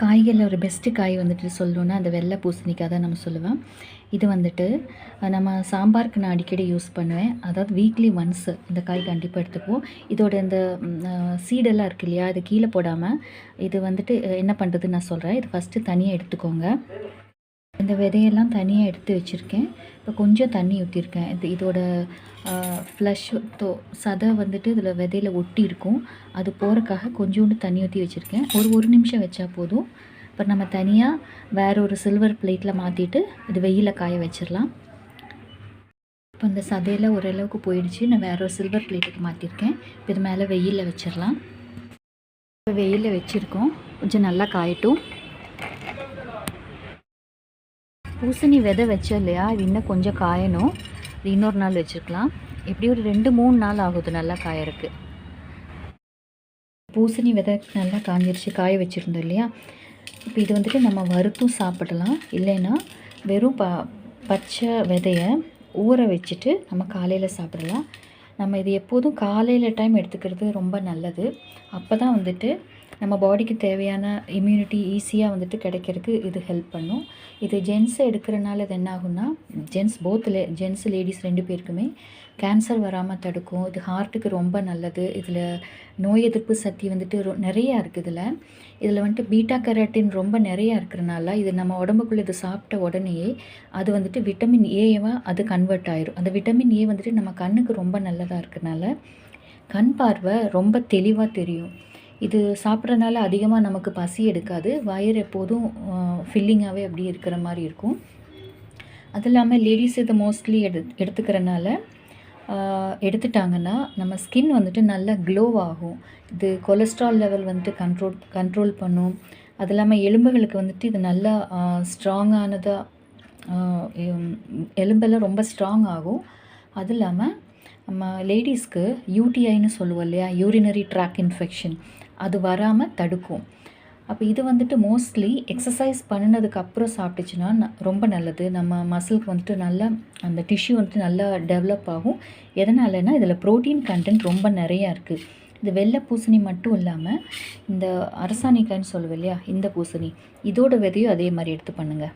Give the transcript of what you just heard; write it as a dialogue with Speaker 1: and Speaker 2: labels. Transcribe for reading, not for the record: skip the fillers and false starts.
Speaker 1: காய்கறில ஒரு பெஸ்ட்டு காய் வந்துட்டு சொல்லணுன்னா, அந்த வெள்ளை பூசணிக்காய் தான் நம்ம சொல்லுவேன். இது வந்துட்டு நம்ம சாம்பாருக்கு நான் அடிக்கடி யூஸ் பண்ணுவேன். அதாவது வீக்லி ஒன்ஸ் இந்த காய் கண்டிப்பாக எடுத்துக்குவோம். இதோட இந்த சீடெல்லாம் இருக்கு இல்லையா? அது கீழே போடாம, இது வந்துட்டு என்ன பண்ணுறதுன்னு நான் சொல்கிறேன். இது ஃபஸ்ட்டு தனியாக எடுத்துக்கோங்க. இந்த விதையெல்லாம் தனியாக எடுத்து வச்சுருக்கேன். இப்போ கொஞ்சம் தண்ணி ஊற்றிருக்கேன். இதோட ஃப்ளஷ் சதை வந்துட்டு இதில் விதையில ஒட்டி இருக்கும். அது போகிறக்காக கொஞ்சோண்டு தண்ணி ஊற்றி வச்சுருக்கேன். ஒரு நிமிஷம் வச்சா போதும். இப்போ நம்ம தனியாக வேற ஒரு சில்வர் பிளேட்டில் மாற்றிட்டு இது வெயிலில் காய வச்சிடலாம். இப்போ இந்த சதையெல்லாம் ஓரளவுக்கு போயிடுச்சு. நான் வேற ஒரு சில்வர் பிளேட்டுக்கு மாற்றிருக்கேன். இப்போ இது மேலே வெயிலில் வச்சிடலாம். இப்போ வெயிலில் வச்சுருக்கோம். கொஞ்சம் நல்லா காயட்டும். பூசணி விதை வச்சோம் இல்லையா? இது இன்னும் கொஞ்சம் காயணும். இது இன்னொரு நாள் வச்சுருக்கலாம். எப்படி ஒரு 2-3 நாள் ஆகுது நல்லா காயறக்கு. பூசணி விதை நல்லா காஞ்சிருச்சு, காய வச்சுருந்தோம் இல்லையா? இப்போ இது வந்துட்டு நம்ம வறுத்தும் சாப்பிடலாம். இல்லைன்னா வெறும் பச்சை விதையை ஊற வச்சுட்டு நம்ம காலையில் சாப்பிடலாம். நம்ம இது எப்போதும் காலையில் டைம் எடுத்துக்கிறது ரொம்ப நல்லது. அப்போ தான் வந்துட்டு நம்ம பாடிக்கு தேவையான இம்யூனிட்டி ஈஸியாக வந்துட்டு கிடைக்கிறதுக்கு இது ஹெல்ப் பண்ணும். இது ஜென்ஸ் எடுக்கிறனால இது என்ன ஆகும்னா, ஜென்ஸ் லேடிஸ் 2 பேருக்குமே கேன்சர் வராமல் தடுக்கும். இது ஹார்ட்டுக்கு ரொம்ப நல்லது. இதில் நோய் எதிர்ப்பு சக்தி வந்துட்டு நிறையா இருக்குது. இதில் வந்துட்டு பீட்டா கரோட்டின் ரொம்ப நிறையா இருக்கிறனால இது நம்ம உடம்புக்குள்ளே இது சாப்பிட்ட உடனேயே அது வந்துட்டு விட்டமின் ஏவாக அது கன்வெர்ட் ஆயிரும். அந்த விட்டமின் ஏ வந்துட்டு நம்ம கண்ணுக்கு ரொம்ப நல்லதாக இருக்கிறனால கண் பார்வை ரொம்ப தெளிவாக தெரியும். இது சாப்பிட்றதுனால அதிகமாக நமக்கு பசி எடுக்காது. வயிறு எப்போதும் ஃபில்லிங்காகவே அப்படி இருக்கிற மாதிரி இருக்கும். அது இல்லாமல் லேடிஸ் இதை மோஸ்ட்லி எடுத்துக்கிறனால எடுத்துட்டாங்கன்னா நம்ம ஸ்கின் வந்துட்டு நல்லா க்ளோ ஆகும். இது கொலஸ்ட்ரால் லெவல் வந்துட்டு கண்ட்ரோல் பண்ணும். அது இல்லாமல் எலும்புகளுக்கு வந்துட்டு இது நல்லா ஸ்ட்ராங்கானதாக எலும்பெல்லாம் ரொம்ப ஸ்ட்ராங் ஆகும். அது இல்லாமல் நம்ம லேடிஸ்க்கு யூடிஐன்னு சொல்லுவோம் இல்லையா? யூரினரி ட்ராக் இன்ஃபெக்ஷன் அது வராமல் தடுக்கும். அப்போ இது வந்துட்டு மோஸ்ட்லி எக்ஸசைஸ் பண்ணினதுக்கப்புறம் சாப்பிட்டுச்சுன்னா ரொம்ப நல்லது. நம்ம மசிலுக்கு வந்துட்டு நல்லா அந்த டிஷ்யூ வந்துட்டு நல்லா டெவலப் ஆகும். எதனாலனா இதில் ப்ரோட்டீன் கண்டென்ட் ரொம்ப நிறையா இருக்குது. இந்த வெள்ளை பூசணி மட்டும் இல்லாமல் இந்த அரசாணிக்காய்ன்னு சொல்லுவோம் இல்லையா? இந்த பூசணி இதோட விதையும் அதே மாதிரி எடுத்து பண்ணுங்கள்.